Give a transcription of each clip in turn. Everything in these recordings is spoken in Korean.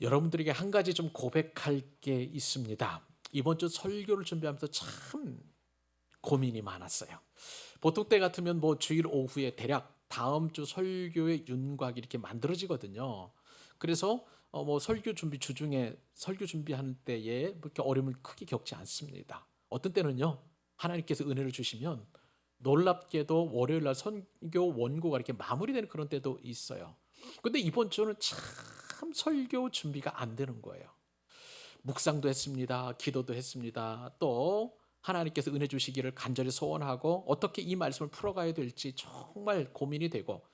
여러분들에게 한 가지 좀 고백할 게 있습니다. 이번 주 설교를 준비하면서 참 고민이 많았어요. 보통 때 같으면 뭐 주일 오후에 대략 다음 주 설교의 윤곽이 이렇게 만들어지거든요. 그래서 뭐 설교 준비 주중에 설교 준비하는 때에 그렇게 어려움을 크게 겪지 않습니다. 어떤 때는요, 하나님께서 은혜를 주시면 놀랍게도 월요일 날 선교 원고가 이렇게 마무리되는 그런 때도 있어요. 근데 이번 주는 참 설교 준비가 안 되는 거예요. 묵상도 했습니다. 기도도 했습니다. 또 하나님께서 은혜 주시기를 간절히 소원하고 어떻게 이 말씀을 풀어가야 될지 정말 고민이 되고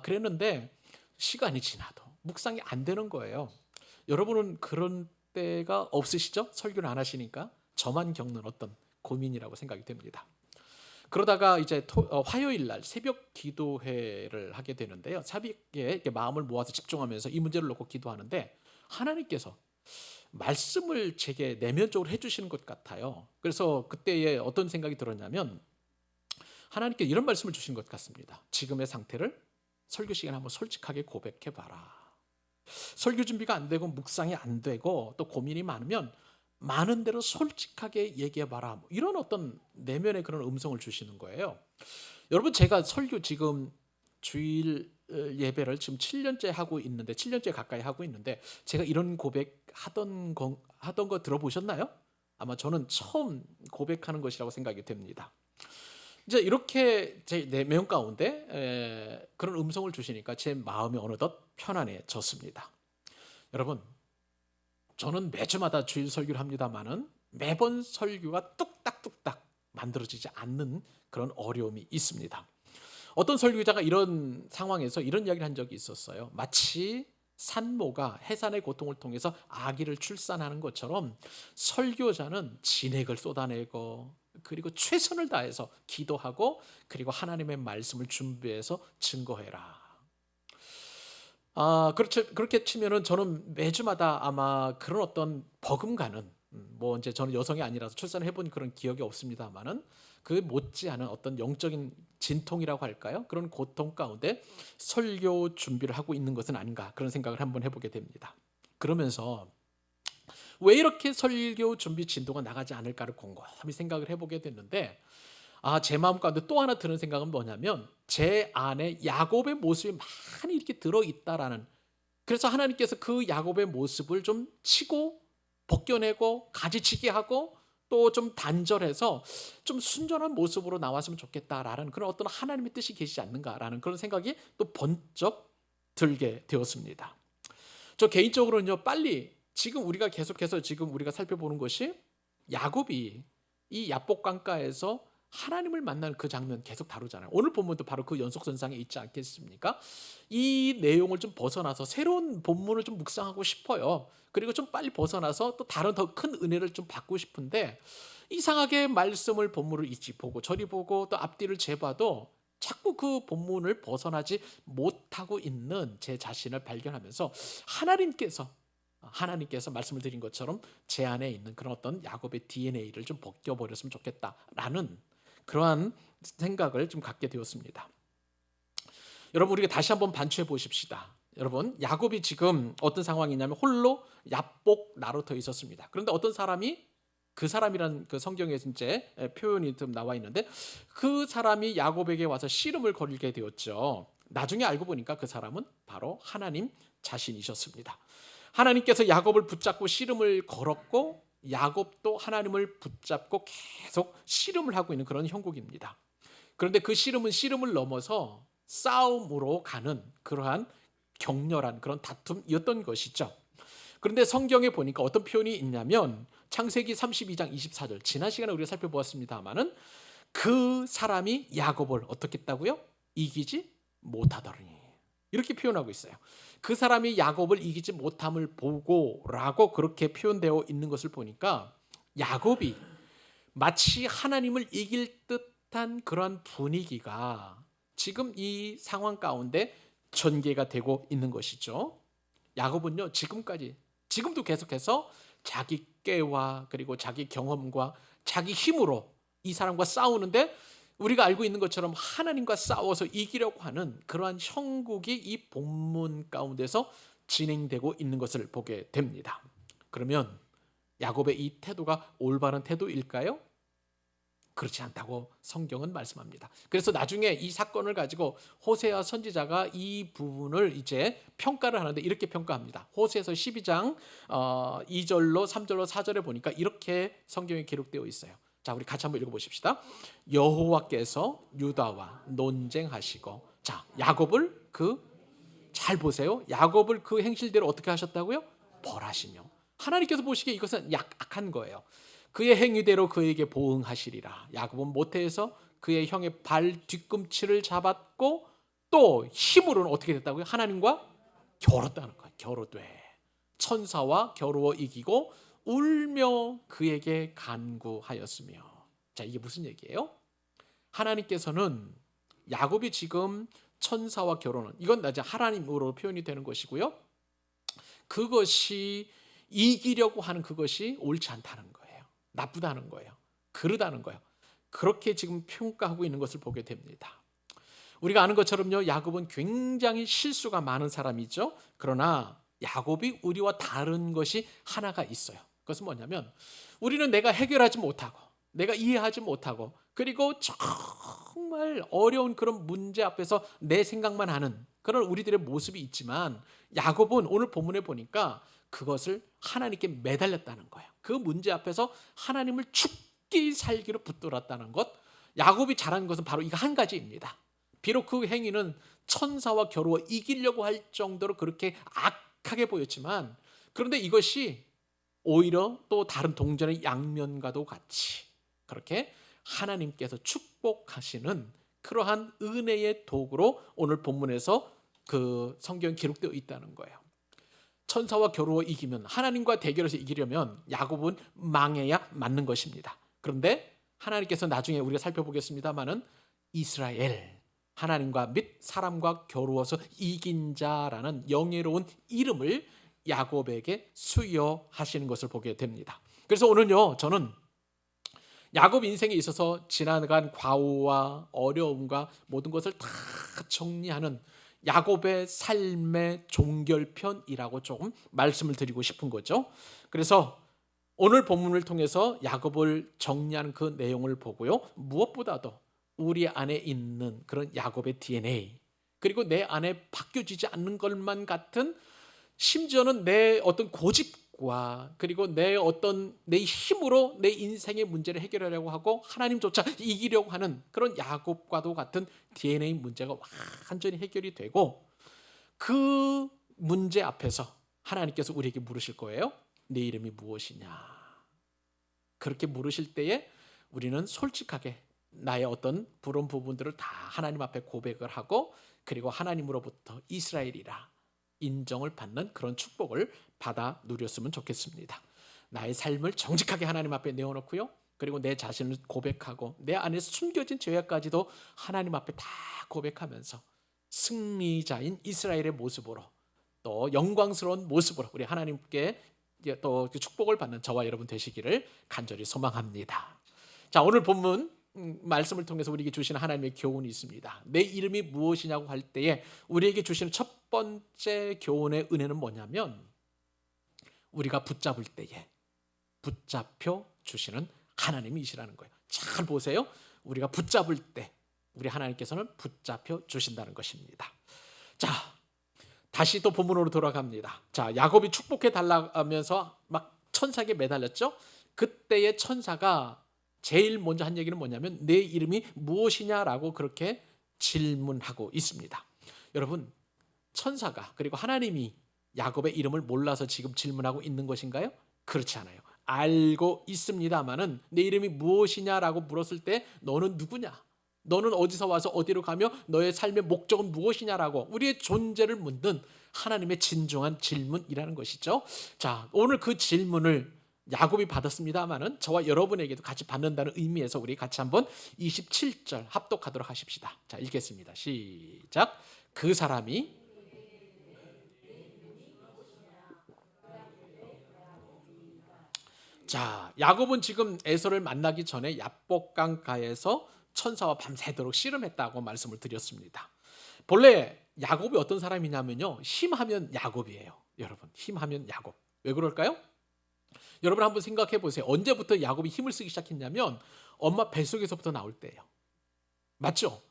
그랬는데 시간이 지나도 묵상이 안 되는 거예요. 여러분은 그런 때가 없으시죠? 설교를 안 하시니까 저만 겪는 어떤 고민이라고 생각이 됩니다. 그러다가 이제 화요일 날 새벽 기도회를 하게 되는데요. 새벽에 이렇게 마음을 모아서 집중하면서 이 문제를 놓고 기도하는데 하나님께서 말씀을 제게 내면적으로 해주시는 것 같아요. 그래서 그때에 어떤 생각이 들었냐면 하나님께 이런 말씀을 주신 것 같습니다. 지금의 상태를 설교 시간에 한번 솔직하게 고백해봐라. 설교 준비가 안 되고 묵상이 안 되고 또 고민이 많으면 많은 대로 솔직하게 얘기해봐라. 뭐 이런 어떤 내면의 그런 음성을 주시는 거예요. 여러분, 제가 설교 지금 주일 예배를 지금 7년째 하고 있는데 7년째 가까이 하고 있는데 제가 이런 고백 하던 거 들어보셨나요? 아마 저는 처음 고백하는 것이라고 생각이 됩니다. 이제 이렇게 제 내면 가운데 그런 음성을 주시니까 제 마음이 어느덧 편안해졌습니다. 여러분, 저는 매주마다 주일 설교를 합니다만은 매번 설교가 뚝딱뚝딱 만들어지지 않는 그런 어려움이 있습니다. 어떤 설교자가 이런 상황에서 이런 이야기를 한 적이 있었어요. 마치 산모가 해산의 고통을 통해서 아기를 출산하는 것처럼 설교자는 진액을 쏟아내고 그리고 최선을 다해서 기도하고 그리고 하나님의 말씀을 준비해서 증거해라. 그렇죠. 그렇게 치면은 저는 매주마다 아마 그런 어떤 버금가는 뭐 이제 저는 여성이 아니라서 출산을 해본 그런 기억이 없습니다만은 그 못지않은 어떤 영적인 진통이라고 할까요? 그런 고통 가운데 설교 준비를 하고 있는 것은 아닌가 그런 생각을 한번 해보게 됩니다. 그러면서 왜 이렇게 설교 준비 진도가 나가지 않을까를 곰곰이 생각을 해보게 됐는데 제 마음 가운데 또 하나 드는 생각은 뭐냐면 제 안에 야곱의 모습이 많이 이렇게 들어있다라는, 그래서 하나님께서 그 야곱의 모습을 좀 치고 벗겨내고 가지치기 하고 또 좀 단절해서 좀 순전한 모습으로 나왔으면 좋겠다라는 그런 어떤 하나님의 뜻이 계시지 않는가라는 그런 생각이 또 번쩍 들게 되었습니다. 저 개인적으로는요, 빨리 지금 우리가 계속해서 지금 우리가 살펴보는 것이 야곱이 이 야복강가에서 하나님을 만나는 그 장면 계속 다루잖아요. 오늘 본문도 바로 그 연속선상에 있지 않겠습니까? 이 내용을 좀 벗어나서 새로운 본문을 좀 묵상하고 싶어요. 그리고 좀 빨리 벗어나서 또 다른 더 큰 은혜를 좀 받고 싶은데 이상하게 말씀을 본문을 이리 보고 저리 보고 또 앞뒤를 재봐도 자꾸 그 본문을 벗어나지 못하고 있는 제 자신을 발견하면서 하나님께서 말씀을 드린 것처럼 제 안에 있는 그런 어떤 야곱의 DNA를 좀 벗겨버렸으면 좋겠다라는 그러한 생각을 좀 갖게 되었습니다. 여러분, 우리가 다시 한번 반추해 보십시다. 여러분, 야곱이 지금 어떤 상황이냐면 홀로 야복 나루터에 있었습니다. 그런데 어떤 사람이, 그 사람이란 그 성경에 이제 표현이 좀 나와 있는데 그 사람이 야곱에게 와서 씨름을 걸게 되었죠. 나중에 알고 보니까 그 사람은 바로 하나님 자신이셨습니다. 하나님께서 야곱을 붙잡고 씨름을 걸었고 야곱도 하나님을 붙잡고 계속 씨름을 하고 있는 그런 형국입니다. 그런데 그 씨름은 씨름을 넘어서 싸움으로 가는 그러한 격렬한 그런 다툼이었던 것이죠. 그런데 성경에 보니까 어떤 표현이 있냐면 창세기 32장 24절, 지난 시간에 우리가 살펴보았습니다마는 그 사람이 야곱을 어떻게 했다고요? 이기지 못하더니, 이렇게 표현하고 있어요. 그 사람이 야곱을 이기지 못함을 보고라고 그렇게 표현되어 있는 것을 보니까 야곱이 마치 하나님을 이길 듯한 그런 분위기가 지금 이 상황 가운데 전개가 되고 있는 것이죠. 야곱은요, 지금도 계속해서 자기 꾀와 그리고 자기 경험과 자기 힘으로 이 사람과 싸우는데 우리가 알고 있는 것처럼 하나님과 싸워서 이기려고 하는 그러한 형국이 이 본문 가운데서 진행되고 있는 것을 보게 됩니다. 그러면 야곱의 이 태도가 올바른 태도일까요? 그렇지 않다고 성경은 말씀합니다. 그래서 나중에 이 사건을 가지고 호세아 선지자가 이 부분을 이제 평가를 하는데 이렇게 평가합니다. 호세아서 12장 2절로 3절로 4절에 보니까 이렇게 성경에 기록되어 있어요. 자, 우리 같이 한번 읽어보십시다. 여호와께서 유다와 논쟁하시고, 자, 야곱을 잘 보세요. 야곱을 그 행실대로 어떻게 하셨다고요? 벌하시며. 하나님께서 보시기에 이것은 악한 거예요. 그의 행위대로 그에게 보응하시리라. 야곱은 모태에서 그의 형의 발 뒤꿈치를 잡았고 또 힘으로는 어떻게 됐다고요? 하나님과 겨뤘다는 거예요. 겨루되 천사와 겨루어 이기고 울며 그에게 간구하였으며. 자, 이게 무슨 얘기예요? 하나님께서는 야곱이 지금 천사와 겨루는, 이건 이제 하나님으로 표현이 되는 것이고요. 그것이 이기려고 하는 그것이 옳지 않다는 거예요. 나쁘다는 거예요. 그르다는 거예요. 그렇게 지금 평가하고 있는 것을 보게 됩니다. 우리가 아는 것처럼요, 야곱은 굉장히 실수가 많은 사람이죠. 그러나 야곱이 우리와 다른 것이 하나가 있어요. 그것은 뭐냐면 우리는 내가 해결하지 못하고 내가 이해하지 못하고 그리고 정말 어려운 그런 문제 앞에서 내 생각만 하는 그런 우리들의 모습이 있지만, 야곱은 오늘 본문에 보니까 그것을 하나님께 매달렸다는 거예요. 그 문제 앞에서 하나님을 죽기 살기로 붙들었다는 것. 야곱이 잘한 것은 바로 이거 한 가지입니다. 비록 그 행위는 천사와 겨루어 이기려고 할 정도로 그렇게 악하게 보였지만, 그런데 이것이 오히려 또 다른 동전의 양면과도 같이 그렇게 하나님께서 축복하시는 그러한 은혜의 도구로 오늘 본문에서 그 성경에 기록되어 있다는 거예요. 천사와 겨루어 이기면, 하나님과 대결해서 이기려면 야곱은 망해야 맞는 것입니다. 그런데 하나님께서 나중에 우리가 살펴보겠습니다마는 이스라엘, 하나님과 및 사람과 겨루어서 이긴 자라는 영예로운 이름을 야곱에게 수여하시는 것을 보게 됩니다. 그래서 오늘요, 저는 야곱 인생에 있어서 지나간 과오와 어려움과 모든 것을 다 정리하는 야곱의 삶의 종결편이라고 조금 말씀을 드리고 싶은 거죠. 그래서 오늘 본문을 통해서 야곱을 정리하는 그 내용을 보고요, 무엇보다도 우리 안에 있는 그런 야곱의 DNA, 그리고 내 안에 바뀌어지지 않는 것만 같은, 심지어는 내 어떤 고집과 그리고 내 힘으로 내 인생의 문제를 해결하려고 하고 하나님조차 이기려고 하는 그런 야곱과도 같은 DNA 문제가 완전히 해결이 되고, 그 문제 앞에서 하나님께서 우리에게 물으실 거예요. 내 이름이 무엇이냐? 그렇게 물으실 때에 우리는 솔직하게 나의 어떤 부러운 부분들을 다 하나님 앞에 고백을 하고, 그리고 하나님으로부터 이스라엘이라 인정을 받는 그런 축복을 받아 누렸으면 좋겠습니다. 나의 삶을 정직하게 하나님 앞에 내어놓고요, 그리고 내 자신을 고백하고 내 안에 숨겨진 죄악까지도 하나님 앞에 다 고백하면서 승리자인 이스라엘의 모습으로, 또 영광스러운 모습으로 우리 하나님께 또 축복을 받는 저와 여러분 되시기를 간절히 소망합니다. 자, 오늘 본문 말씀을 통해서 우리에게 주시는 하나님의 교훈이 있습니다. 내 이름이 무엇이냐고 할 때에 우리에게 주시는 첫 번째 교훈의 은혜는 뭐냐면, 우리가 붙잡을 때에 붙잡혀 주시는 하나님이시라는 거예요. 잘 보세요. 우리가 붙잡을 때 우리 하나님께서는 붙잡혀 주신다는 것입니다. 자, 다시 또 본문으로 돌아갑니다. 자, 야곱이 축복해 달라면서 막 천사에게 매달렸죠. 그때의 천사가 제일 먼저 한 얘기는 뭐냐면 내 이름이 무엇이냐라고 그렇게 질문하고 있습니다. 여러분, 천사가 그리고 하나님이 야곱의 이름을 몰라서 지금 질문하고 있는 것인가요? 그렇지 않아요. 알고 있습니다마는 내 이름이 무엇이냐라고 물었을 때 너는 누구냐? 너는 어디서 와서 어디로 가며 너의 삶의 목적은 무엇이냐라고 우리의 존재를 묻는 하나님의 진중한 질문이라는 것이죠. 자, 오늘 그 질문을 야곱이 받았습니다마는 저와 여러분에게도 같이 받는다는 의미에서 우리 같이 한번 27절 합독하도록 하십시다. 자, 읽겠습니다. 시작. 그 사람이 자, 야곱은 지금 에서를 만나기 전에 야복강가에서 천사와 밤새도록 씨름했다고 말씀을 드렸습니다. 본래 야곱이 어떤 사람이냐면요, 힘하면 야곱이에요. 여러분, 힘하면 야곱. 왜 그럴까요? 여러분 한번 생각해 보세요. 언제부터 야곱이 힘을 쓰기 시작했냐면 엄마 뱃속에서부터 나올 때예요. 맞죠?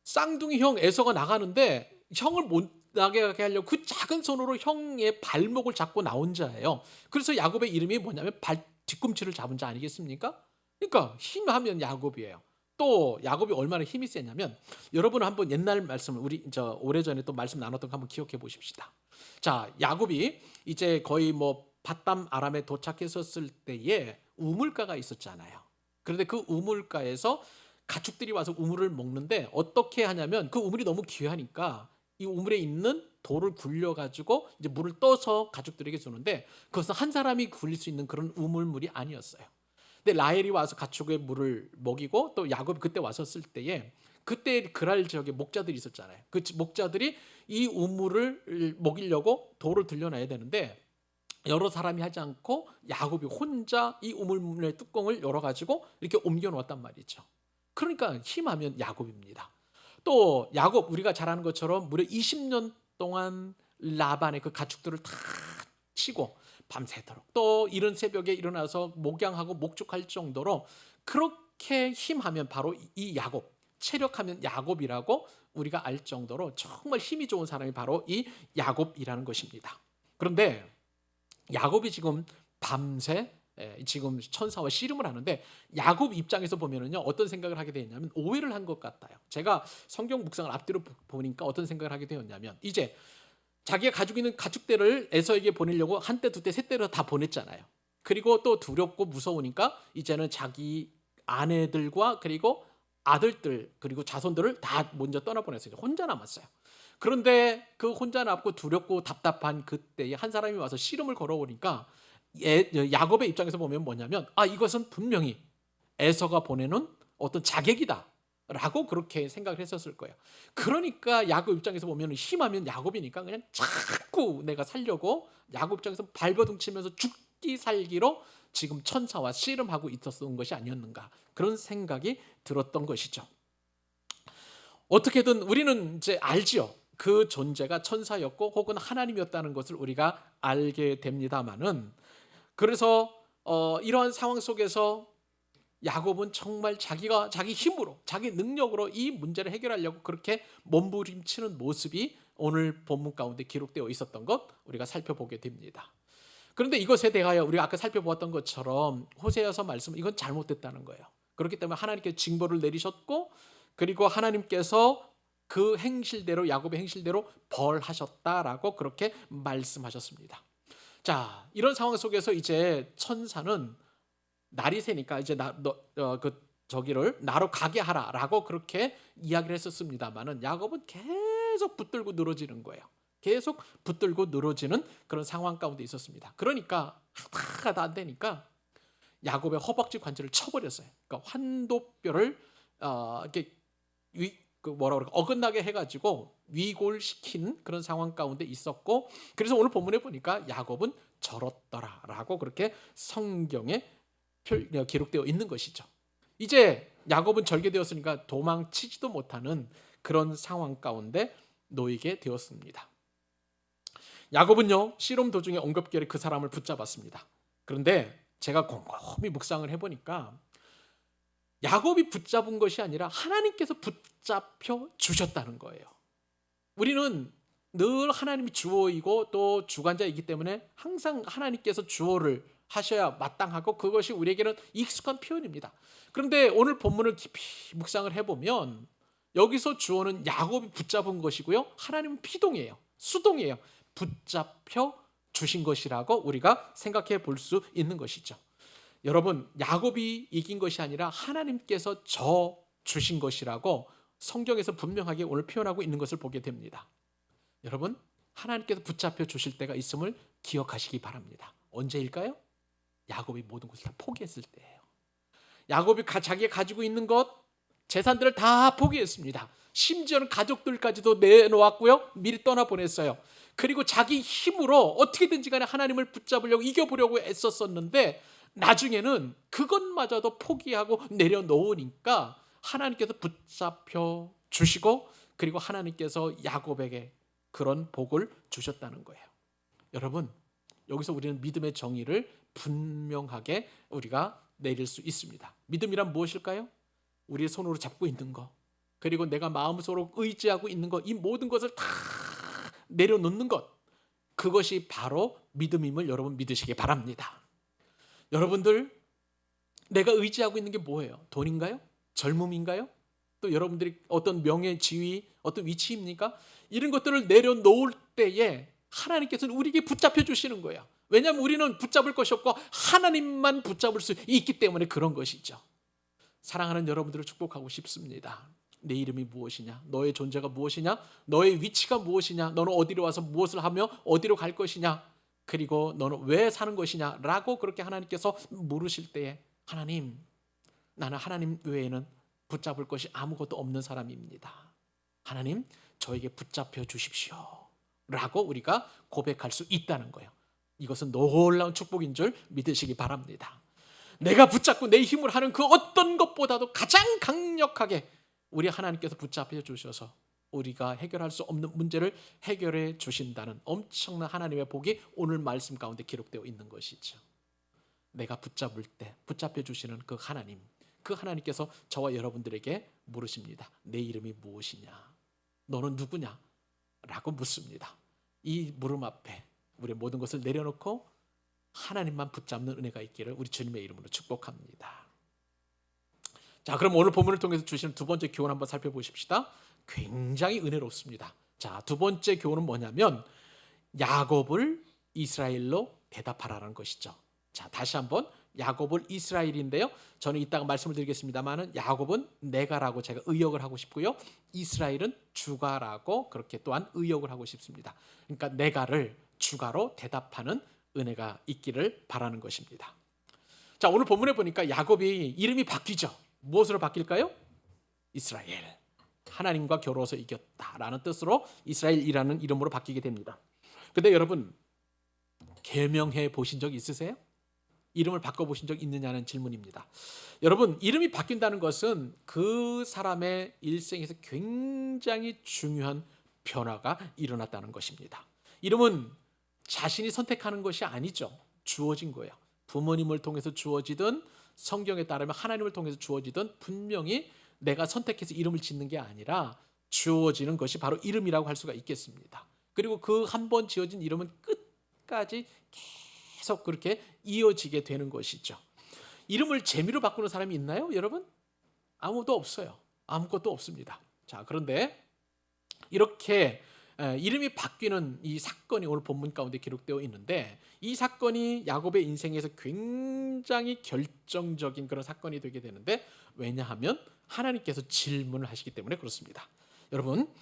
쌍둥이 형 에서가 나가는데 형을 못 나가게 하려고 그 작은 손으로 형의 발목을 잡고 나온 자예요. 그래서 야곱의 이름이 뭐냐면 발 뒤꿈치를 잡은 자 아니겠습니까? 그러니까 힘하면 야곱이에요. 또 야곱이 얼마나 힘이 세냐면 여러분 한번 옛날 말씀을 우리 오래전에 또 말씀 나눴던 거 한번 기억해 보십시다. 자, 야곱이 이제 거의 뭐 밧담 아람에 도착했었을 때에 우물가가 있었잖아요. 그런데 그 우물가에서 가축들이 와서 우물을 먹는데 어떻게 하냐면 그 우물이 너무 귀하니까 이 우물에 있는 돌을 굴려가지고 이제 물을 떠서 가축들에게 주는데 그것은 한 사람이 굴릴 수 있는 그런 우물물이 아니었어요. 근데 라헬이 와서 가축의 물을 먹이고 또 야곱이 그때 왔었을 때에 그때 그랄 지역에 목자들이 있었잖아요. 그 목자들이 이 우물을 먹이려고 돌을 들려놔야 되는데 여러 사람이 하지 않고 야곱이 혼자 이 우물문의 뚜껑을 열어가지고 이렇게 옮겨 놓았단 말이죠. 그러니까 힘하면 야곱입니다. 또 야곱, 우리가 잘 아는 것처럼 무려 20년 동안 라반의 그 가축들을 다 치고 밤새도록 또 이른 새벽에 일어나서 목양하고 목축할 정도로 그렇게 힘하면 바로 이 야곱, 체력하면 야곱이라고 우리가 알 정도로 정말 힘이 좋은 사람이 바로 이 야곱이라는 것입니다. 그런데 야곱이 지금 밤새 지금 천사와 씨름을 하는데 야곱 입장에서 보면은요 어떤 생각을 하게 되었냐면 오해를 한 것 같아요. 제가 성경 묵상을 앞뒤로 보니까 어떤 생각을 하게 되었냐면 이제 자기가 가지고 있는 가축들을 에서에게 보내려고 한때 두때 셋대로 다 보냈잖아요. 그리고 또 두렵고 무서우니까 이제는 자기 아내들과 그리고 아들들 그리고 자손들을 다 먼저 떠나보냈어요. 혼자 남았어요. 그런데 그 혼자 남고 두렵고 답답한 그때에 한 사람이 와서 씨름을 걸어오니까 야곱의 입장에서 보면 뭐냐면 이것은 분명히 에서가 보내는 어떤 자객이다 라고 그렇게 생각을 했었을 거예요. 그러니까 야곱 입장에서 보면 힘하면 야곱이니까 그냥 자꾸 내가 살려고 야곱 입장에서 발버둥 치면서 죽기 살기로 지금 천사와 씨름하고 있었던 것이 아니었는가 그런 생각이 들었던 것이죠. 어떻게든 우리는 이제 알지요. 그 존재가 천사였고 혹은 하나님이었다는 것을 우리가 알게 됩니다마는 그래서 이러한 상황 속에서 야곱은 정말 자기가 자기 힘으로 자기 능력으로 이 문제를 해결하려고 그렇게 몸부림치는 모습이 오늘 본문 가운데 기록되어 있었던 것 우리가 살펴보게 됩니다. 그런데 이것에 대하여 우리가 아까 살펴보았던 것처럼 호세아서 말씀은 이건 잘못됐다는 거예요. 그렇기 때문에 하나님께서 징벌을 내리셨고 그리고 하나님께서 그 행실대로 야곱의 행실대로 벌하셨다라고 그렇게 말씀하셨습니다. 자, 이런 상황 속에서 이제 천사는 날이 새니까 이제 저기를 나로 가게 하라라고 그렇게 이야기를 했었습니다만은 야곱은 계속 붙들고 늘어지는 거예요. 계속 붙들고 늘어지는 그런 상황 가운데 있었습니다. 그러니까 하다가 안 되니까 야곱의 허벅지 관절을 쳐버렸어요. 그러니까 환도뼈를 이렇게 어긋나게 해가지고 위골시킨 그런 상황 가운데 있었고 그래서 오늘 본문에 보니까 야곱은 절었더라라고 그렇게 성경에 기록되어 있는 것이죠. 이제 야곱은 절개되었으니까 도망치지도 못하는 그런 상황 가운데 놓이게 되었습니다. 야곱은요 씨름 도중에 엉겁결에 그 사람을 붙잡았습니다. 그런데 제가 곰곰이 묵상을 해보니까 야곱이 붙잡은 것이 아니라 하나님께서 붙잡혀 주셨다는 거예요. 우리는 늘 하나님이 주어이고 또 주관자이기 때문에 항상 하나님께서 주어를 하셔야 마땅하고 그것이 우리에게는 익숙한 표현입니다. 그런데 오늘 본문을 깊이 묵상을 해보면 여기서 주어는 야곱이 붙잡은 것이고요. 하나님은 피동이에요. 수동이에요. 붙잡혀 주신 것이라고 우리가 생각해 볼 수 있는 것이죠. 여러분, 야곱이 이긴 것이 아니라 하나님께서 져 주신 것이라고 성경에서 분명하게 오늘 표현하고 있는 것을 보게 됩니다. 여러분, 하나님께서 붙잡혀 주실 때가 있음을 기억하시기 바랍니다. 언제일까요? 야곱이 모든 것을 다 포기했을 때예요. 야곱이 자기가 가지고 있는 것, 재산들을 다 포기했습니다. 심지어는 가족들까지도 내놓았고요. 미리 떠나보냈어요. 그리고 자기 힘으로 어떻게든지 간에 하나님을 붙잡으려고 이겨보려고 애썼었는데 나중에는 그것마저도 포기하고 내려놓으니까 하나님께서 붙잡혀 주시고 그리고 하나님께서 야곱에게 그런 복을 주셨다는 거예요. 여러분, 여기서 우리는 믿음의 정의를 분명하게 우리가 내릴 수 있습니다. 믿음이란 무엇일까요? 우리의 손으로 잡고 있는 것, 그리고 내가 마음속으로 의지하고 있는 것, 이 모든 것을 다 내려놓는 것, 그것이 바로 믿음임을 여러분 믿으시기 바랍니다. 여러분들, 내가 의지하고 있는 게 뭐예요? 돈인가요? 젊음인가요? 또 여러분들이 어떤 명예, 지위, 어떤 위치입니까? 이런 것들을 내려놓을 때에 하나님께서는 우리에게 붙잡혀 주시는 거예요. 왜냐하면 우리는 붙잡을 것이 없고 하나님만 붙잡을 수 있기 때문에 그런 것이죠. 사랑하는 여러분들을 축복하고 싶습니다. 내 이름이 무엇이냐? 너의 존재가 무엇이냐? 너의 위치가 무엇이냐? 너는 어디로 와서 무엇을 하며 어디로 갈 것이냐? 그리고 너는 왜 사는 것이냐? 라고 그렇게 하나님께서 물으실 때에 하나님, 나는 하나님 외에는 붙잡을 것이 아무것도 없는 사람입니다. 하나님, 저에게 붙잡혀 주십시오. 라고 우리가 고백할 수 있다는 거예요. 이것은 놀라운 축복인 줄 믿으시기 바랍니다. 내가 붙잡고 내 힘을 하는 그 어떤 것보다도 가장 강력하게 우리 하나님께서 붙잡혀 주셔서 우리가 해결할 수 없는 문제를 해결해 주신다는 엄청난 하나님의 복이 오늘 말씀 가운데 기록되어 있는 것이죠. 내가 붙잡을 때 붙잡혀 주시는 그 하나님, 그 하나님께서 저와 여러분들에게 물으십니다. 내 이름이 무엇이냐? 너는 누구냐? 라고 묻습니다. 이 물음 앞에 우리 모든 것을 내려놓고 하나님만 붙잡는 은혜가 있기를 우리 주님의 이름으로 축복합니다. 자, 그럼 오늘 본문을 통해서 주시는 두 번째 교훈 한번 살펴보십시다. 굉장히 은혜롭습니다. 자, 두 번째 교훈은 뭐냐면 야곱을 이스라엘로 대답하라는 것이죠. 자, 다시 한번 야곱을 이스라엘인데요. 저는 이따가 말씀을 드리겠습니다만은 야곱은 내가라고 제가 의역을 하고 싶고요. 이스라엘은 주가라고 그렇게 또한 의역을 하고 싶습니다. 그러니까 내가를 주가로 대답하는 은혜가 있기를 바라는 것입니다. 자, 오늘 본문에 보니까 야곱이 이름이 바뀌죠. 무엇으로 바뀔까요? 이스라엘. 하나님과 겨루어서 이겼다라는 뜻으로 이스라엘이라는 이름으로 바뀌게 됩니다. 근데 여러분, 계명해 보신 적 있으세요? 이름을 바꿔보신 적 있느냐는 질문입니다. 여러분, 이름이 바뀐다는 것은 그 사람의 일생에서 굉장히 중요한 변화가 일어났다는 것입니다. 이름은 자신이 선택하는 것이 아니죠. 주어진 거예요. 부모님을 통해서 주어지든 성경에 따르면 하나님을 통해서 주어지든 분명히 내가 선택해서 이름을 짓는 게 아니라 주어지는 것이 바로 이름이라고 할 수가 있겠습니다. 그리고 그 한 번 지어진 이름은 끝까지 계속 그렇게 이어지게 되는 것이죠. 이름을 재미로 바꾸는 사람이 있나요, 여러분? 아무도 없어요. 아무것도 없습니다. 자, 그런데 이렇게 이름이 바뀌는 이 사건이 오늘 본문 가운데 기록되어 있는데 이 사건이 야곱의 인생에서 굉장히 결정적인 그런 사건이 되게 되는데 왜냐하면 하나님께서 질문을 하시기 때문에 그렇습니다. 여러분,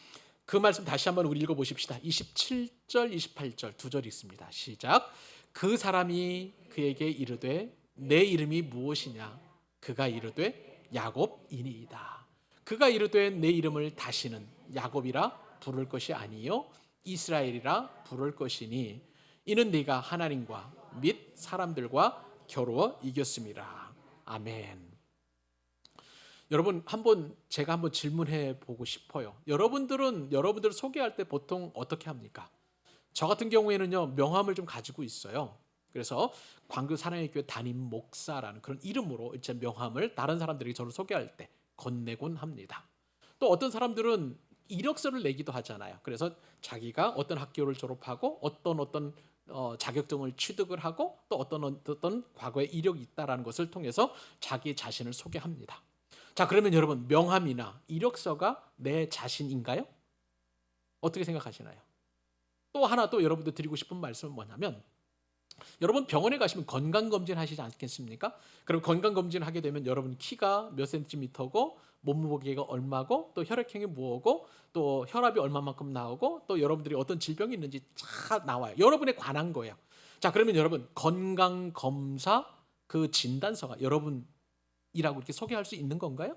그 말씀 다시 한번 우리 읽어보십시다. 27절, 28절 두 절 읽습니다. 시작. 그 사람이 그에게 이르되 내 이름이 무엇이냐? 그가 이르되 야곱이니이다. 그가 이르되 내 이름을 다시는 야곱이라 부를 것이 아니요 이스라엘이라 부를 것이니 이는 네가 하나님과 및 사람들과 겨루어 이겼음이라. 아멘. 여러분, 제가 한번 질문해 보고 싶어요. 여러분들을 소개할 때 보통 어떻게 합니까? 저 같은 경우에는요, 명함을 좀 가지고 있어요. 그래서 광교 사랑의 교회 담임 목사라는 그런 이름으로 제 명함을 다른 사람들에게 저를 소개할 때 건네곤 합니다. 또 어떤 사람들은 이력서를 내기도 하잖아요. 그래서 자기가 어떤 학교를 졸업하고 어떤 자격증을 취득을 하고 또 어떤 과거의 이력이 있다라는 것을 통해서 자기 자신을 소개합니다. 자, 그러면 여러분, 명함이나 이력서가 내 자신인가요? 어떻게 생각하시나요? 또 하나 또 여러분들 드리고 싶은 말씀은 뭐냐면 여러분 병원에 가시면 건강검진 하시지 않겠습니까? 그럼 건강검진 하게 되면 여러분 키가 몇 센티미터고 몸무게가 얼마고 또 혈액형이 뭐고 또 혈압이 얼마만큼 나오고 또 여러분들이 어떤 질병이 있는지 다 나와요. 여러분에 관한 거예요. 자, 그러면 여러분 건강검사 그 진단서가 여러분이라고 이렇게 소개할 수 있는 건가요?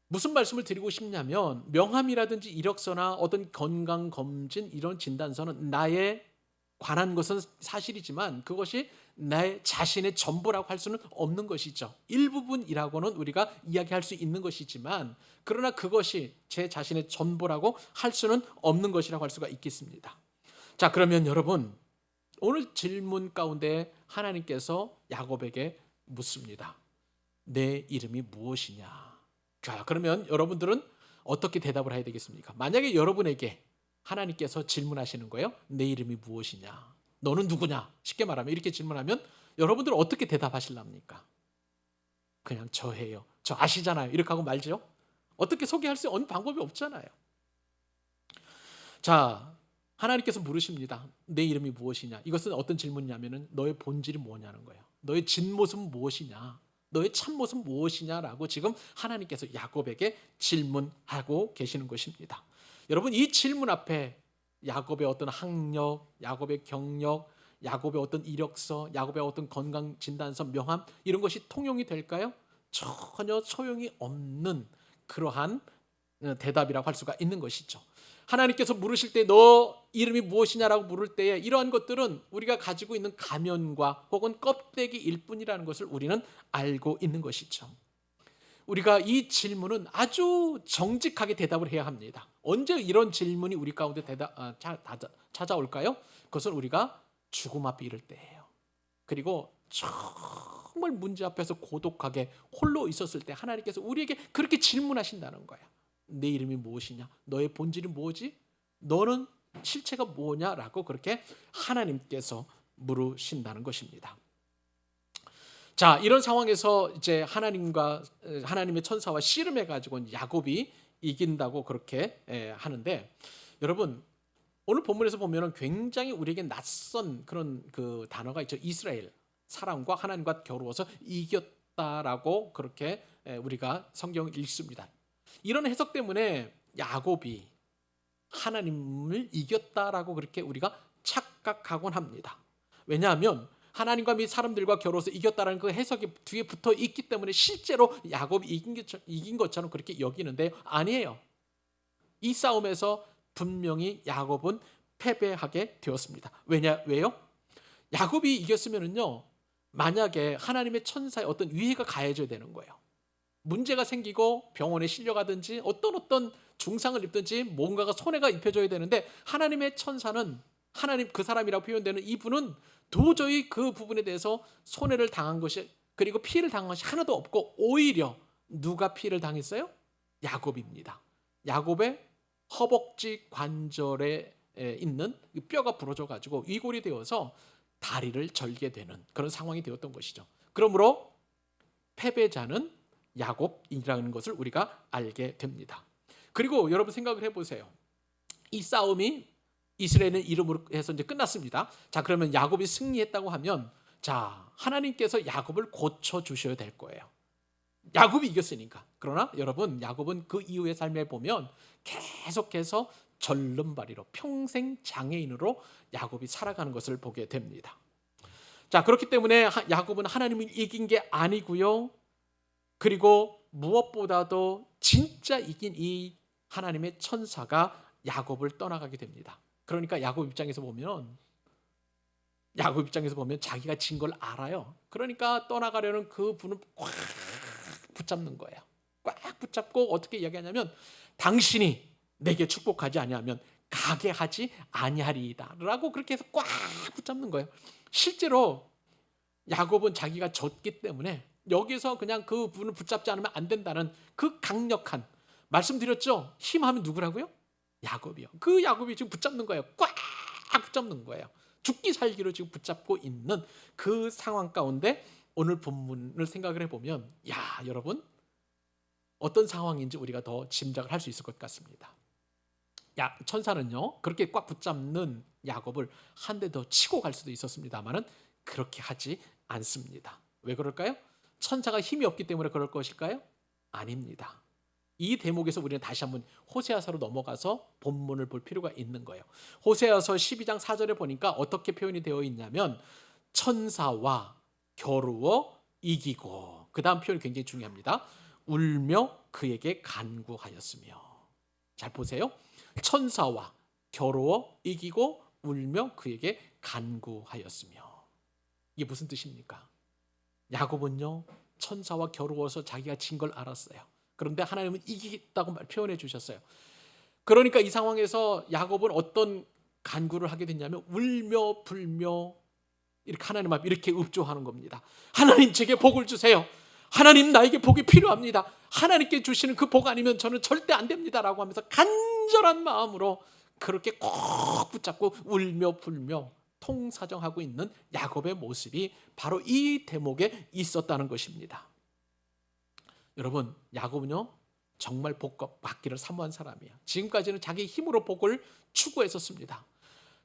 무슨 말씀을 드리고 싶냐면 명함이라든지 이력서나 어떤 건강검진 이런 진단서는 나에 관한 것은 사실이지만 그것이 내 자신의 전부라고 할 수는 없는 것이죠. 일부분이라고는 우리가 이야기할 수 있는 것이지만 그러나 그것이 제 자신의 전부라고 할 수는 없는 것이라고 할 수가 있겠습니다. 자, 그러면 여러분, 오늘 질문 가운데 하나님께서 야곱에게 묻습니다. 내 이름이 무엇이냐? 자, 그러면 여러분들은 어떻게 대답을 해야 되겠습니까? 만약에 여러분에게 하나님께서 질문하시는 거예요. 내 이름이 무엇이냐? 너는 누구냐? 쉽게 말하면 이렇게 질문하면 여러분들은 어떻게 대답하실랍니까? 그냥 저예요. 저 아시잖아요. 이렇게 하고 말죠. 어떻게 소개할 수 있는 방법이 없잖아요. 자, 하나님께서 물으십니다. 내 이름이 무엇이냐? 이것은 어떤 질문이냐면은 너의 본질이 뭐냐는 거예요. 너의 진모습은 무엇이냐? 너의 참모습은 무엇이냐라고 지금 하나님께서 야곱에게 질문하고 계시는 것입니다. 여러분, 이 질문 앞에 야곱의 어떤 학력, 야곱의 경력, 야곱의 어떤 이력서, 야곱의 어떤 건강 진단서, 명함 이런 것이 통용이 될까요? 전혀 소용이 없는 그러한 대답이라고 할 수가 있는 것이죠. 하나님께서 물으실 때 너 이름이 무엇이냐라고 물을 때에 이러한 것들은 우리가 가지고 있는 가면과 혹은 껍데기일 뿐이라는 것을 우리는 알고 있는 것이죠. 우리가 이 질문은 아주 정직하게 대답을 해야 합니다. 언제 이런 질문이 우리 가운데 찾아올까요? 그것은 우리가 죽음 앞에 이를 때예요. 그리고 정말 문제 앞에서 고독하게 홀로 있었을 때 하나님께서 우리에게 그렇게 질문하신다는 거예요. 내 이름이 무엇이냐? 너의 본질이 뭐지? 너는 실체가 뭐냐라고 그렇게 하나님께서 물으신다는 것입니다. 자, 이런 상황에서 이제 하나님의 천사와 씨름해 가지고 야곱이 이긴다고 그렇게 하는데, 여러분 오늘 본문에서 보면은 굉장히 우리에게 낯선 그런 그 단어가 있죠. 이스라엘, 사람과 하나님과 겨루어서 이겼다라고 그렇게 우리가 성경을 읽습니다. 이런 해석 때문에 야곱이 하나님을 이겼다라고 그렇게 우리가 착각하곤 합니다. 왜냐하면 하나님과 및 사람들과 겨루어서 이겼다라는 그 해석이 뒤에 붙어 있기 때문에 실제로 야곱이 이긴 것처럼 그렇게 여기는데 아니에요. 이 싸움에서 분명히 야곱은 패배하게 되었습니다. 왜요? 야곱이 이겼으면은요, 만약에 하나님의 천사의 어떤 위해가 가해져야 되는 거예요. 문제가 생기고 병원에 실려가든지 어떤 중상을 입든지 뭔가가 손해가 입혀져야 되는데, 하나님의 천사는 하나님 그 사람이라고 표현되는 이분은 도저히 그 부분에 대해서 손해를 당한 것이, 그리고 피해를 당한 것이 하나도 없고, 오히려 누가 피해를 당했어요? 야곱입니다. 야곱의 허벅지 관절에 있는 뼈가 부러져 가지고 위골이 되어서 다리를 절게 되는 그런 상황이 되었던 것이죠. 그러므로 패배자는 야곱이라는 것을 우리가 알게 됩니다. 그리고 여러분 생각을 해보세요. 이 싸움이 이스라엘의 이름으로 해서 이제 끝났습니다. 자, 그러면 야곱이 승리했다고 하면, 자, 하나님께서 야곱을 고쳐 주셔야 될 거예요. 야곱이 이겼으니까. 그러나 여러분, 야곱은 그 이후의 삶에 보면 계속해서 절름발이로 평생 장애인으로 야곱이 살아가는 것을 보게 됩니다. 자, 그렇기 때문에 야곱은 하나님을 이긴 게 아니고요, 그리고 무엇보다도 진짜 이긴 이 하나님의 천사가 야곱을 떠나가게 됩니다. 그러니까 야곱 입장에서 보면 자기가 진 걸 알아요. 그러니까 떠나가려는 그 분을 꽉 붙잡는 거예요. 꽉 붙잡고 어떻게 이야기하냐면, 당신이 내게 축복하지 아니하면 가게 하지 아니하리이다 라고 그렇게 해서 꽉 붙잡는 거예요. 실제로 야곱은 자기가 졌기 때문에 여기서 그냥 그 분을 붙잡지 않으면 안 된다는 그 강력한, 말씀드렸죠? 힘하면 누구라고요? 야곱이요. 그 야곱이 지금 붙잡는 거예요. 꽉 붙잡는 거예요. 죽기 살기로 지금 붙잡고 있는 그 상황 가운데 오늘 본문을 생각을 해보면, 야, 여러분, 어떤 상황인지 우리가 더 짐작을 할 수 있을 것 같습니다. 천사는요, 그렇게 꽉 붙잡는 야곱을 한 대 더 치고 갈 수도 있었습니다만은 그렇게 하지 않습니다. 왜 그럴까요? 천사가 힘이 없기 때문에 그럴 것일까요? 아닙니다. 이 대목에서 우리는 다시 한번 호세아서로 넘어가서 본문을 볼 필요가 있는 거예요. 호세아서 12장 4절에 보니까 어떻게 표현이 되어 있냐면, 천사와 겨루어 이기고, 그 다음 표현이 굉장히 중요합니다. 울며 그에게 간구하였으며. 잘 보세요. 천사와 겨루어 이기고 울며 그에게 간구하였으며. 이게 무슨 뜻입니까? 야곱은요, 천사와 겨루어서 자기가 진 걸 알았어요. 그런데 하나님은 이기겠다고 표현해 주셨어요. 그러니까 이 상황에서 야곱은 어떤 간구를 하게 됐냐면 울며 불며 이렇게 하나님 앞에 이렇게 읍조하는 겁니다. 하나님 제게 복을 주세요. 하나님 나에게 복이 필요합니다. 하나님께 주시는 그 복 아니면 저는 절대 안 됩니다라고 하면서 간절한 마음으로 그렇게 꼭 붙잡고 울며 불며 통사정하고 있는 야곱의 모습이 바로 이 대목에 있었다는 것입니다. 여러분, 야곱은요 정말 복 받기를 사모한 사람이에요. 지금까지는 자기 힘으로 복을 추구했었습니다.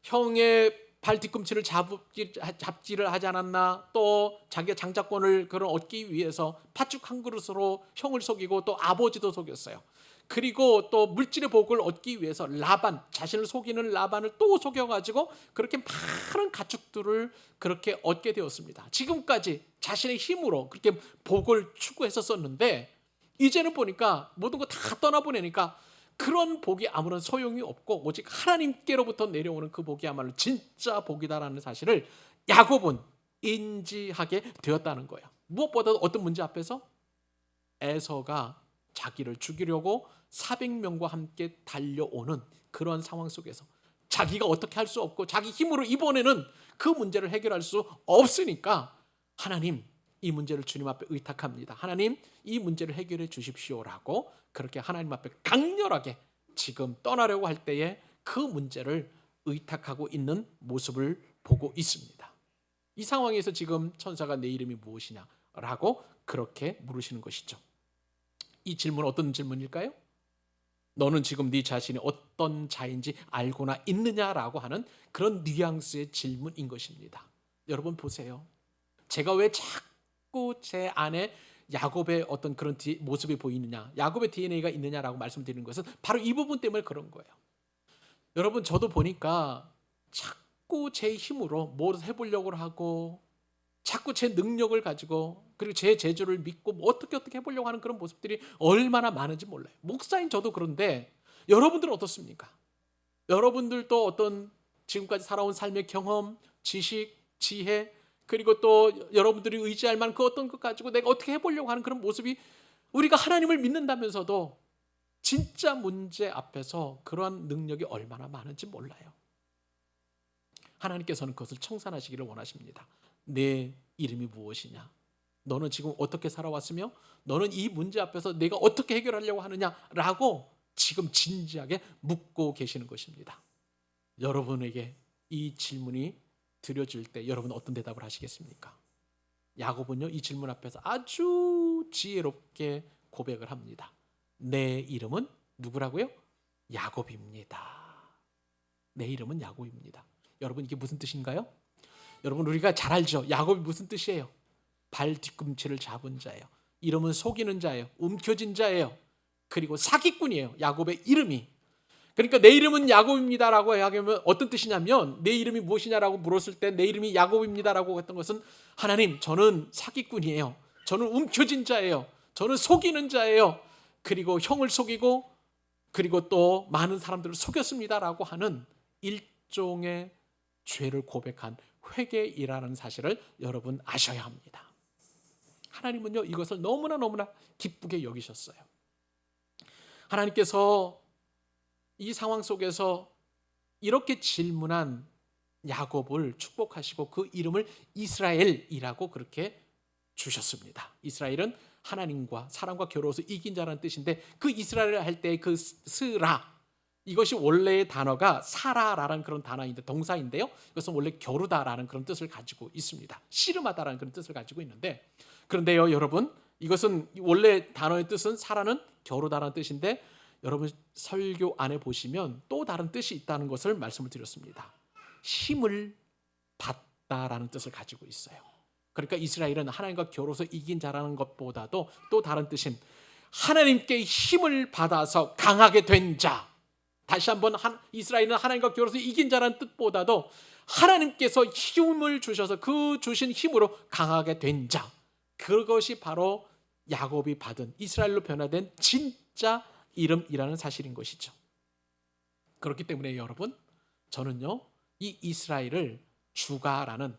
형의 발 뒤꿈치를 잡지를 하지 않았나, 또 자기가 장자권을 얻기 위해서 팥죽 한 그릇으로 형을 속이고 또 아버지도 속였어요. 그리고 또 물질의 복을 얻기 위해서 라반, 자신을 속이는 라반을 또 속여가지고 그렇게 많은 가축들을 그렇게 얻게 되었습니다. 지금까지 자신의 힘으로 그렇게 복을 추구했었는데 이제는 보니까 모든 거 다 떠나보내니까 그런 복이 아무런 소용이 없고 오직 하나님께로부터 내려오는 그 복이야말로 진짜 복이다라는 사실을 야곱은 인지하게 되었다는 거예요. 무엇보다도 어떤 문제 앞에서 에서가 자기를 죽이려고 400명과 함께 달려오는 그런 상황 속에서 자기가 어떻게 할 수 없고 자기 힘으로 이번에는 그 문제를 해결할 수 없으니까 하나님, 이 문제를 주님 앞에 의탁합니다. 하나님, 이 문제를 해결해 주십시오라고 그렇게 하나님 앞에 강렬하게 지금 떠나려고 할 때에 그 문제를 의탁하고 있는 모습을 보고 있습니다. 이 상황에서 지금 천사가 내 이름이 무엇이냐라고 그렇게 물으시는 것이죠. 이 질문은 어떤 질문일까요? 너는 지금 네 자신이 어떤 자인지 알고나 있느냐라고 하는 그런 뉘앙스의 질문인 것입니다. 여러분 보세요. 제가 왜 자꾸 제 안에 야곱의 어떤 그런 모습이 보이느냐, 야곱의 DNA가 있느냐라고 말씀드리는 것은 바로 이 부분 때문에 그런 거예요. 여러분, 저도 보니까 자꾸 제 힘으로 뭘 해보려고 하고 자꾸 제 능력을 가지고 그리고 제 재주를 믿고 어떻게 해보려고 하는 그런 모습들이 얼마나 많은지 몰라요. 목사인 저도 그런데 여러분들은 어떻습니까? 여러분들도 어떤 지금까지 살아온 삶의 경험, 지식, 지혜, 그리고 또 여러분들이 의지할 만한 그 어떤 것 가지고 내가 어떻게 해보려고 하는 그런 모습이, 우리가 하나님을 믿는다면서도 진짜 문제 앞에서 그러한 능력이 얼마나 많은지 몰라요. 하나님께서는 그것을 청산하시기를 원하십니다. 내 이름이 무엇이냐? 너는 지금 어떻게 살아왔으며 너는 이 문제 앞에서 내가 어떻게 해결하려고 하느냐라고 지금 진지하게 묻고 계시는 것입니다. 여러분에게 이 질문이 드려질 때 여러분은 어떤 대답을 하시겠습니까? 야곱은요 이 질문 앞에서 아주 지혜롭게 고백을 합니다. 내 이름은 누구라고요? 야곱입니다. 내 이름은 야곱입니다. 여러분, 이게 무슨 뜻인가요? 여러분, 우리가 잘 알죠. 야곱이 무슨 뜻이에요? 발 뒤꿈치를 잡은 자예요. 이름은 속이는 자예요. 움켜진 자예요. 그리고 사기꾼이에요. 야곱의 이름이. 그러니까 내 이름은 야곱입니다라고 하면 어떤 뜻이냐면, 내 이름이 무엇이냐라고 물었을 때 내 이름이 야곱입니다라고 했던 것은, 하나님, 저는 사기꾼이에요. 저는 움켜진 자예요. 저는 속이는 자예요. 그리고 형을 속이고 그리고 또 많은 사람들을 속였습니다라고 하는 일종의 죄를 고백한 회개이라는 사실을 여러분 아셔야 합니다. 하나님은요 이것을 너무나 기쁘게 여기셨어요. 하나님께서 이 상황 속에서 이렇게 질문한 야곱을 축복하시고 그 이름을 이스라엘이라고 그렇게 주셨습니다. 이스라엘은 하나님과 사람과 겨루어서 이긴 자라는 뜻인데, 그 이스라엘을 할 때 그 스라, 이것이 원래의 단어가 사라라는 그런 단어인데 동사인데요. 이것은 원래 겨루다라는 그런 뜻을 가지고 있습니다. 씨름하다라는 그런 뜻을 가지고 있는데, 그런데요 여러분, 이것은 원래 단어의 뜻은 사라는 겨루다라는 뜻인데, 여러분 설교 안에 보시면 또 다른 뜻이 있다는 것을 말씀을 드렸습니다. 힘을 받다라는 뜻을 가지고 있어요. 그러니까 이스라엘은 하나님과 겨루어서 이긴 자라는 것보다도 또 다른 뜻인 하나님께 힘을 받아서 강하게 된 자. 다시 한번 이스라엘은 하나님과 겨루어서 이긴 자라는 뜻보다도 하나님께서 힘을 주셔서 그 주신 힘으로 강하게 된 자. 그것이 바로 야곱이 받은 이스라엘로 변화된 진짜 이름이라는 사실인 것이죠. 그렇기 때문에 여러분, 저는요 이 이스라엘을 주가라는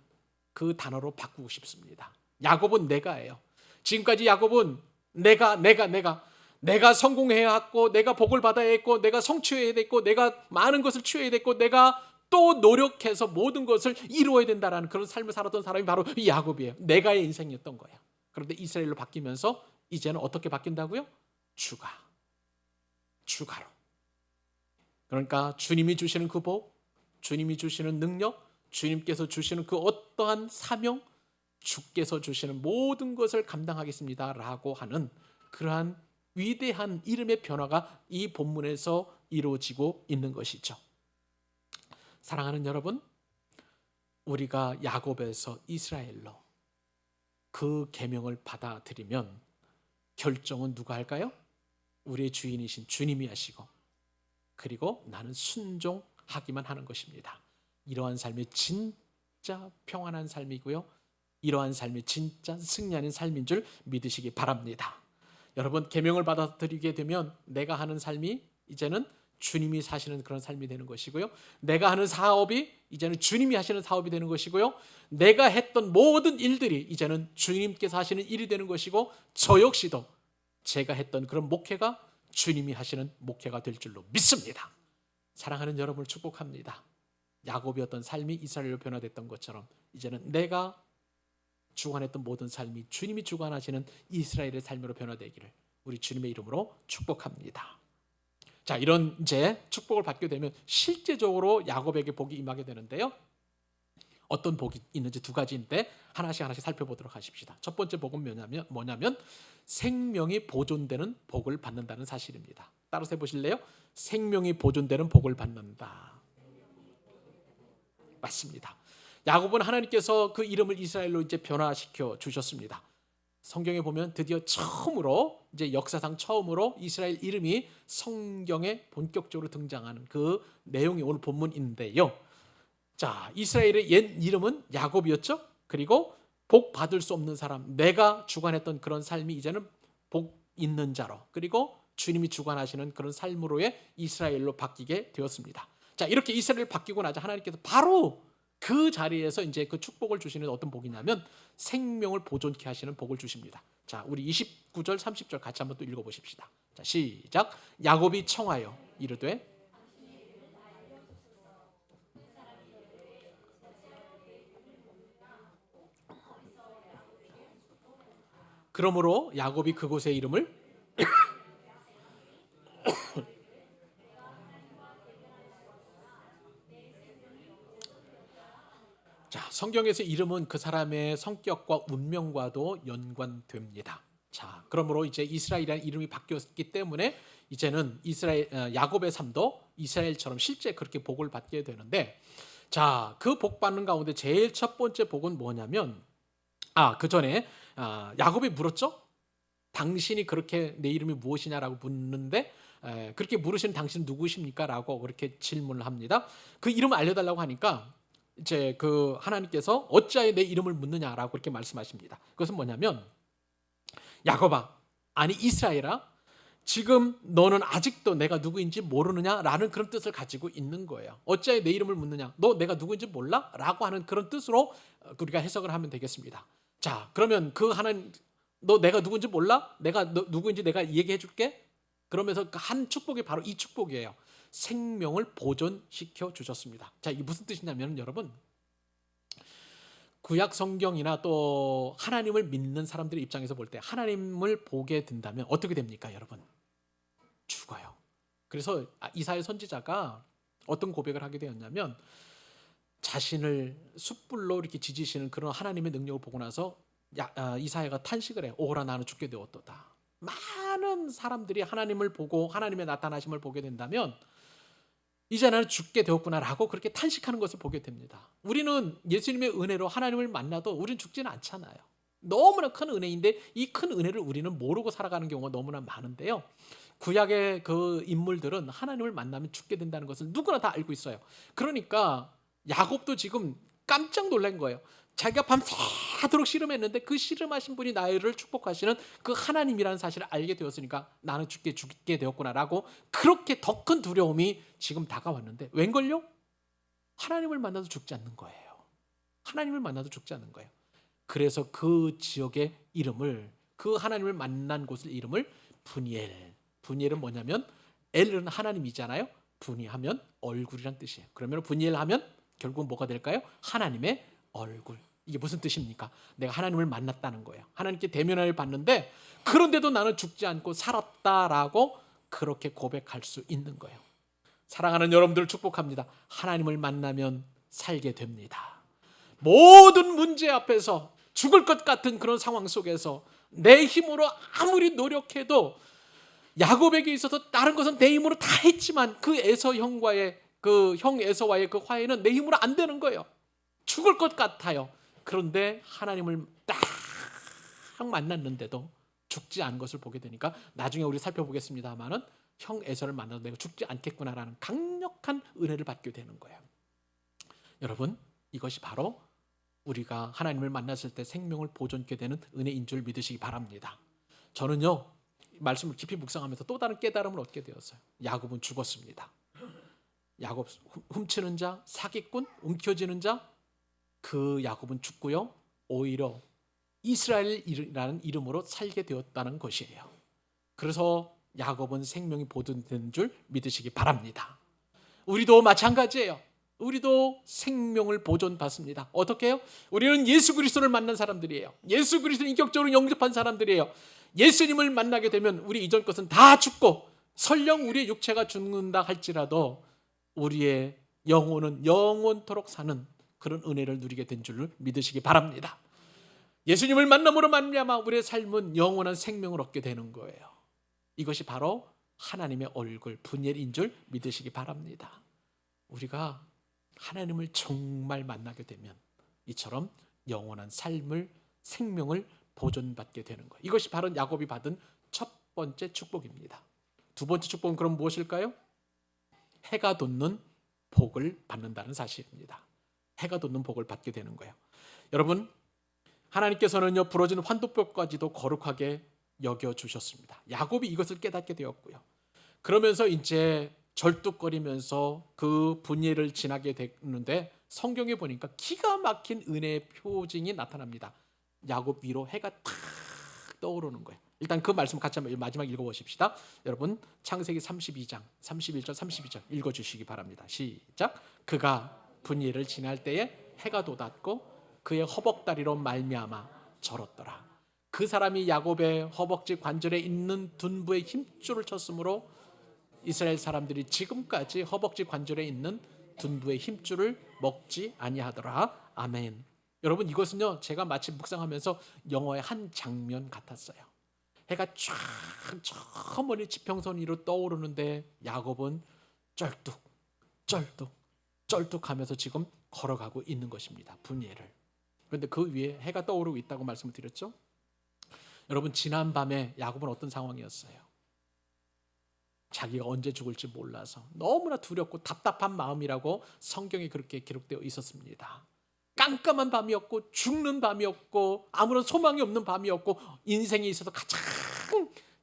그 단어로 바꾸고 싶습니다. 야곱은 내가예요. 지금까지 야곱은 내가 성공해야 했고, 내가 복을 받아야 했고, 내가 성취해야 됐고, 내가 많은 것을 취해야 됐고, 내가 또 노력해서 모든 것을 이루어야 된다라는 그런 삶을 살았던 사람이 바로 이 야곱이에요. 내가의 인생이었던 거예요. 그런데 이스라엘로 바뀌면서 이제는 어떻게 바뀐다고요? 주가로. 그러니까 주님이 주시는 그 복, 주님이 주시는 능력, 주님께서 주시는 그 어떠한 사명, 주께서 주시는 모든 것을 감당하겠습니다라고 하는 그러한 위대한 이름의 변화가 이 본문에서 이루어지고 있는 것이죠. 사랑하는 여러분, 우리가 야곱에서 이스라엘로 그 계명을 받아들이면 결정은 누가 할까요? 우리의 주인이신 주님이 하시고, 그리고 나는 순종하기만 하는 것입니다. 이러한 삶이 진짜 평안한 삶이고요, 이러한 삶이 진짜 승리하는 삶인 줄 믿으시기 바랍니다. 여러분, 계명을 받아들이게 되면 내가 하는 삶이 이제는 주님이 사시는 그런 삶이 되는 것이고요, 내가 하는 사업이 이제는 주님이 하시는 사업이 되는 것이고요, 내가 했던 모든 일들이 이제는 주님께서 하시는 일이 되는 것이고, 저 역시도 제가 했던 그런 목회가 주님이 하시는 목회가 될 줄로 믿습니다. 사랑하는 여러분을 축복합니다. 야곱이었던 삶이 이스라엘로 변화됐던 것처럼 이제는 내가 주관했던 모든 삶이 주님이 주관하시는 이스라엘의 삶으로 변화되기를 우리 주님의 이름으로 축복합니다. 자, 이런 이제 축복을 받게 되면 실제적으로 야곱에게 복이 임하게 되는데요, 어떤 복이 있는지 두 가지인데 하나씩 살펴보도록 하십시다. 첫 번째 복은 뭐냐면 생명이 보존되는 복을 받는다는 사실입니다. 따라서 해보실래요? 생명이 보존되는 복을 받는다. 맞습니다. 야곱은 하나님께서 그 이름을 이스라엘로 이제 변화시켜 주셨습니다. 성경에 보면 드디어 처음으로, 이제 역사상 처음으로 이스라엘 이름이 성경에 본격적으로 등장하는 그 내용이 오늘 본문인데요. 자, 이스라엘의 옛 이름은 야곱이었죠. 그리고 복 받을 수 없는 사람, 내가 주관했던 그런 삶이 이제는 복 있는 자로, 그리고 주님이 주관하시는 그런 삶으로의 이스라엘로 바뀌게 되었습니다. 자, 이렇게 이스라엘 바뀌고 나자 하나님께서 바로 그 자리에서 이제 그 축복을 주시는 어떤 복이냐면 생명을 보존케 하시는 복을 주십니다. 자, 우리 29절 30절 같이 한번 또 읽어보십시다. 자, 시작. 야곱이 청하여 이르되, 그러므로 야곱이 그곳의 이름을 자, 성경에서 이름은 그 사람의 성격과 운명과도 연관됩니다. 자, 그러므로 이제 이스라엘이라는 이름이 바뀌었기 때문에 이제는 야곱의 삶도 이스라엘처럼 실제 그렇게 복을 받게 되는데, 자, 그 복 받는 가운데 제일 첫 번째 복은 뭐냐면, 그 전에 야곱이 물었죠. 당신이 그렇게 내 이름이 무엇이냐라고 묻는데, 그렇게 물으시는 당신은 누구십니까? 라고 그렇게 질문을 합니다. 그 이름을 알려달라고 하니까 이제 그 하나님께서 어찌하여 내 이름을 묻느냐라고 그렇게 말씀하십니다. 그것은 뭐냐면, 야곱아, 아니 이스라엘아, 지금 너는 아직도 내가 누구인지 모르느냐라는 그런 뜻을 가지고 있는 거예요. 어찌하여 내 이름을 묻느냐, 너 내가 누구인지 몰라? 라고 하는 그런 뜻으로 우리가 해석을 하면 되겠습니다. 자, 그러면 그 하나님, 너 내가 누구인지 몰라? 내가 누구인지 내가 얘기해 줄게. 그러면서 그 한 축복이 바로 이 축복이에요. 생명을 보존시켜 주셨습니다. 자, 이게 무슨 뜻이냐면 여러분, 구약 성경이나 또 하나님을 믿는 사람들의 입장에서 볼 때 하나님을 보게 된다면 어떻게 됩니까, 여러분? 죽어요. 그래서 이사야 선지자가 어떤 고백을 하게 되었냐면, 자신을 숯불로 이렇게 지지시는 그런 하나님의 능력을 보고 나서 이사야가 탄식을 해. 오호라, 나는 죽게 되었도다. 많은 사람들이 하나님을 보고 하나님의 나타나심을 보게 된다면 이제 나는 죽게 되었구나라고 그렇게 탄식하는 것을 보게 됩니다. 우리는 예수님의 은혜로 하나님을 만나도 우리는 죽지는 않잖아요. 너무나 큰 은혜인데 이 큰 은혜를 우리는 모르고 살아가는 경우가 너무나 많은데요, 구약의 그 인물들은 하나님을 만나면 죽게 된다는 것을 누구나 다 알고 있어요. 그러니까 야곱도 지금 깜짝 놀란 거예요. 자기가 밤새도록 씨름했는데 그 씨름하신 분이 나를 축복하시는 그 하나님이라는 사실을 알게 되었으니까 나는 죽게 되었구나라고, 그렇게 더 큰 두려움이 지금 다가왔는데 웬걸요? 하나님을 만나도 죽지 않는 거예요. 하나님을 만나도 죽지 않는 거예요. 그래서 그 지역의 이름을, 그 하나님을 만난 곳의 이름을 분이엘은 뭐냐면, 엘은 하나님이잖아요. 분이하면 얼굴이란 뜻이에요. 그러면 분이엘 하면 결국 뭐가 될까요? 하나님의 얼굴. 이게 무슨 뜻입니까? 내가 하나님을 만났다는 거예요. 하나님께 대면을 받는데 그런데도 나는 죽지 않고 살았다라고 그렇게 고백할 수 있는 거예요. 사랑하는 여러분들을 축복합니다. 하나님을 만나면 살게 됩니다. 모든 문제 앞에서 죽을 것 같은 그런 상황 속에서 내 힘으로 아무리 노력해도 야곱에게 있어서 다른 것은 내 힘으로 다 했지만 그 에서 형과의 그 형 에서와의 그 화해는 내 힘으로 안 되는 거예요. 죽을 것 같아요. 그런데 하나님을 딱 만났는데도 죽지 않은 것을 보게 되니까 나중에 우리 살펴보겠습니다만은 형 에서를 만나도 내가 죽지 않겠구나라는 강력한 은혜를 받게 되는 거예요. 여러분, 이것이 바로 우리가 하나님을 만났을 때 생명을 보존케 되는 은혜인 줄 믿으시기 바랍니다. 저는요, 말씀을 깊이 묵상하면서 또 다른 깨달음을 얻게 되었어요. 야곱은 죽었습니다. 야곱 훔치는 자, 사기꾼, 움켜쥐는 자, 그 야곱은 죽고요, 오히려 이스라엘이라는 이름으로 살게 되었다는 것이에요. 그래서 야곱은 생명이 보존된 줄 믿으시기 바랍니다. 우리도 마찬가지예요. 우리도 생명을 보존받습니다. 어떻게 해요? 우리는 예수 그리스도를 만난 사람들이에요. 예수 그리스도를 인격적으로 영접한 사람들이에요. 예수님을 만나게 되면 우리 이전 것은 다 죽고 설령 우리의 육체가 죽는다 할지라도 우리의 영혼은 영원토록 사는 그런 은혜를 누리게 된 줄 믿으시기 바랍니다. 예수님을 만남으로 말미암아 우리의 삶은 영원한 생명을 얻게 되는 거예요. 이것이 바로 하나님의 얼굴, 분엘인 줄 믿으시기 바랍니다. 우리가 하나님을 정말 만나게 되면 이처럼 영원한 삶을, 생명을 보존받게 되는 거예요. 이것이 바로 야곱이 받은 첫 번째 축복입니다. 두 번째 축복은 그럼 무엇일까요? 해가 돋는 복을 받는다는 사실입니다. 해가 돋는 복을 받게 되는 거예요. 여러분, 하나님께서는요, 부러진 환도뼈까지도 거룩하게 여겨주셨습니다. 야곱이 이것을 깨닫게 되었고요. 그러면서 이제 절뚝거리면서 그 분예를 지나게 됐는데 성경에 보니까 기가 막힌 은혜의 표징이 나타납니다. 야곱 위로 해가 탁 떠오르는 거예요. 일단 그 말씀 같이 한번 마지막 읽어보십시다. 여러분, 창세기 32장 31절 32절 읽어주시기 바랍니다. 시작. 그가 분예를 지날 때에 해가 돋았고 그의 허벅다리로 말미암아 절었더라. 그 사람이 야곱의 허벅지 관절에 있는 둔부에 힘줄을 쳤으므로 이스라엘 사람들이 지금까지 허벅지 관절에 있는 둔부의 힘줄을 먹지 아니하더라. 아멘. 여러분, 이것은요, 제가 마치 묵상하면서 영화의 한 장면 같았어요. 해가 쫙 저 멀리 지평선 위로 떠오르는데 야곱은 쩔뚝하면서 지금 걸어가고 있는 것입니다. 분예를. 그런데 그 위에 해가 떠오르고 있다고 말씀을 드렸죠. 여러분, 지난 밤에 야곱은 어떤 상황이었어요? 자기가 언제 죽을지 몰라서 너무나 두렵고 답답한 마음이라고 성경에 그렇게 기록되어 있었습니다. 깜깜한 밤이었고 죽는 밤이었고 아무런 소망이 없는 밤이었고 인생에 있어서 가장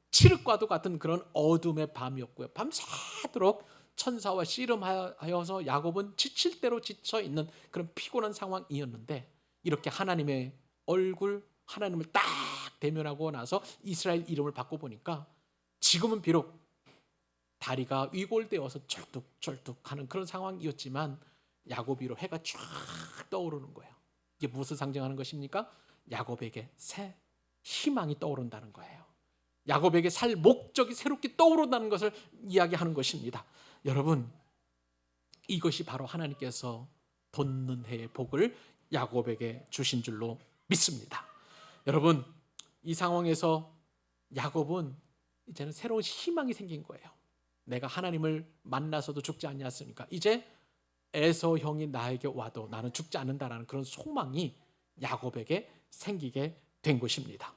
칠흑과도 같은 그런 어둠의 밤이었고요. 밤새도록 천사와 씨름하여서 야곱은 지칠 대로 지쳐 있는 그런 피곤한 상황이었는데 이렇게 하나님의 얼굴, 하나님을 딱 대면하고 나서 이스라엘 이름을 바꿔보니까 지금은 비록 다리가 위골되어서 절뚝하는 그런 상황이었지만 야곱 위로 해가 쫙 떠오르는 거예요. 이게 무엇을 상징하는 것입니까? 야곱에게 새 희망이 떠오른다는 거예요. 야곱에게 살 목적이 새롭게 떠오른다는 것을 이야기하는 것입니다. 여러분, 이것이 바로 하나님께서 돋는 해의 복을 야곱에게 주신 줄로 믿습니다. 여러분, 이 상황에서 야곱은 이제는 새로운 희망이 생긴 거예요. 내가 하나님을 만나서도 죽지 않았으니까 이제 에서 형이 나에게 와도 나는 죽지 않는다라는 그런 소망이 야곱에게 생기게 된 것입니다.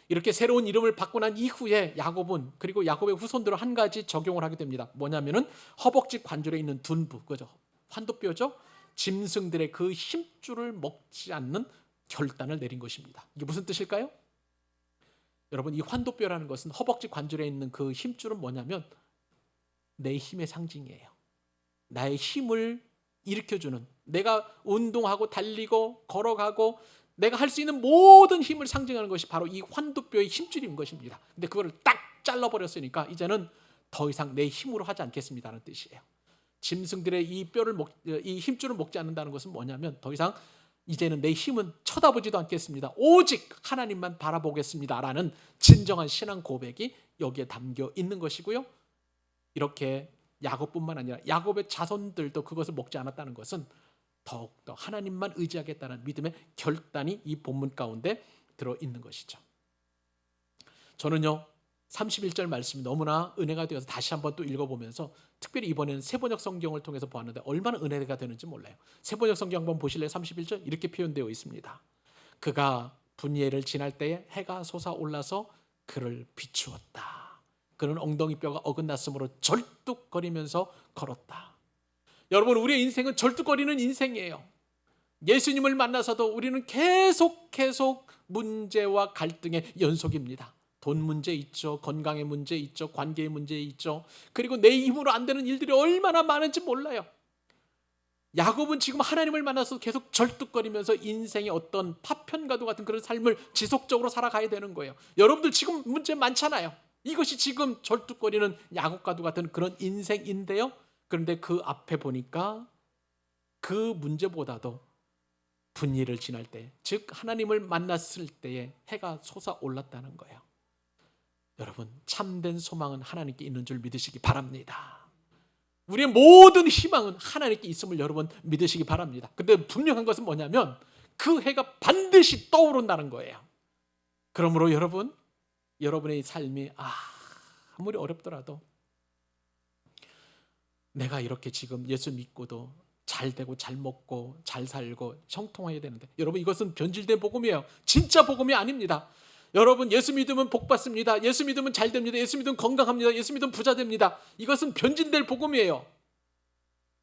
이렇게 새로운 이름을 받고 난 이후에 야곱은, 그리고 야곱의 후손들은 한 가지 적용을 하게 됩니다. 뭐냐면은 허벅지 관절에 있는 둔부, 그죠? 환도뼈죠? 짐승들의 그 힘줄을 먹지 않는 결단을 내린 것입니다. 이게 무슨 뜻일까요? 여러분, 이 환도뼈라는 것은 허벅지 관절에 있는 그 힘줄은 뭐냐면 내 힘의 상징이에요. 나의 힘을 일으켜주는, 내가 운동하고 달리고 걸어가고 내가 할 수 있는 모든 힘을 상징하는 것이 바로 이 환도뼈의 힘줄인 것입니다. 근데 그거를 딱 잘라버렸으니까 이제는 더 이상 내 힘으로 하지 않겠습니다는 뜻이에요. 짐승들의 이 힘줄을 먹지 않는다는 것은 뭐냐면 더 이상 이제는 내 힘은 쳐다보지도 않겠습니다. 오직 하나님만 바라보겠습니다라는 진정한 신앙 고백이 여기에 담겨 있는 것이고요. 이렇게 야곱뿐만 아니라 야곱의 자손들도 그것을 먹지 않았다는 것은 더욱더 하나님만 의지하겠다는 믿음의 결단이 이 본문 가운데 들어있는 것이죠. 저는요 31절 말씀이 너무나 은혜가 되어서 다시 한번 또 읽어보면서 특별히 이번에는 세번역 성경을 통해서 보았는데 얼마나 은혜가 되는지 몰라요. 세번역 성경 한번 보실래요? 31절 이렇게 표현되어 있습니다. 그가 분예를 지날 때에 해가 솟아올라서 그를 비추었다. 그는 엉덩이뼈가 어긋났으므로 절뚝거리면서 걸었다. 여러분, 우리의 인생은 절뚝거리는 인생이에요. 예수님을 만나서도 우리는 계속 문제와 갈등의 연속입니다. 돈 문제 있죠. 건강의 문제 있죠. 관계의 문제 있죠. 그리고 내 힘으로 안 되는 일들이 얼마나 많은지 몰라요. 야곱은 지금 하나님을 만나서 계속 절뚝거리면서 인생의 어떤 파편과도 같은 그런 삶을 지속적으로 살아가야 되는 거예요. 여러분들 지금 문제 많잖아요. 이것이 지금 절뚝거리는 야곱과도 같은 그런 인생인데요. 그런데 그 앞에 보니까 그 문제보다도 분리를 지날 때, 즉 하나님을 만났을 때에 해가 솟아올랐다는 거예요. 여러분, 참된 소망은 하나님께 있는 줄 믿으시기 바랍니다. 우리의 모든 희망은 하나님께 있음을 여러분 믿으시기 바랍니다. 근데 분명한 것은 뭐냐면 그 해가 반드시 떠오른다는 거예요. 그러므로 여러분, 여러분의 삶이 아무리 어렵더라도 내가 이렇게 지금 예수 믿고도 잘 되고 잘 먹고 잘 살고 형통해야 되는데, 여러분 이것은 변질된 복음이에요. 진짜 복음이 아닙니다. 여러분, 예수 믿으면 복 받습니다. 예수 믿으면 잘 됩니다. 예수 믿으면 건강합니다. 예수 믿으면 부자 됩니다. 이것은 변질될 복음이에요.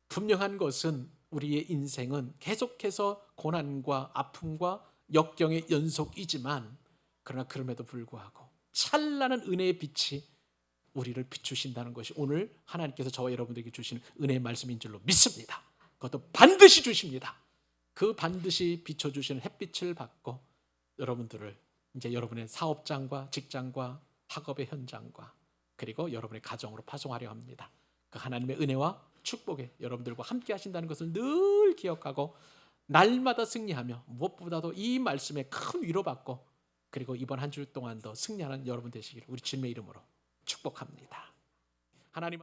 분명한 것은 우리의 인생은 계속해서 고난과 아픔과 역경의 연속이지만, 그러나 그럼에도 불구하고 찬란한 은혜의 빛이 우리를 비추신다는 것이 오늘 하나님께서 저와 여러분들에게 주시는 은혜의 말씀인 줄로 믿습니다. 그것도 반드시 주십니다. 그 반드시 비춰주시는 햇빛을 받고 여러분들을 이제 여러분의 사업장과 직장과 학업의 현장과 그리고 여러분의 가정으로 파송하려 합니다. 그 하나님의 은혜와 축복에 여러분들과 함께 하신다는 것을 늘 기억하고 날마다 승리하며 무엇보다도 이 말씀에 큰 위로받고 그리고 이번 한 주 동안도 승리하는 여러분 되시기를 우리 주님의 이름으로 축복합니다. 하나님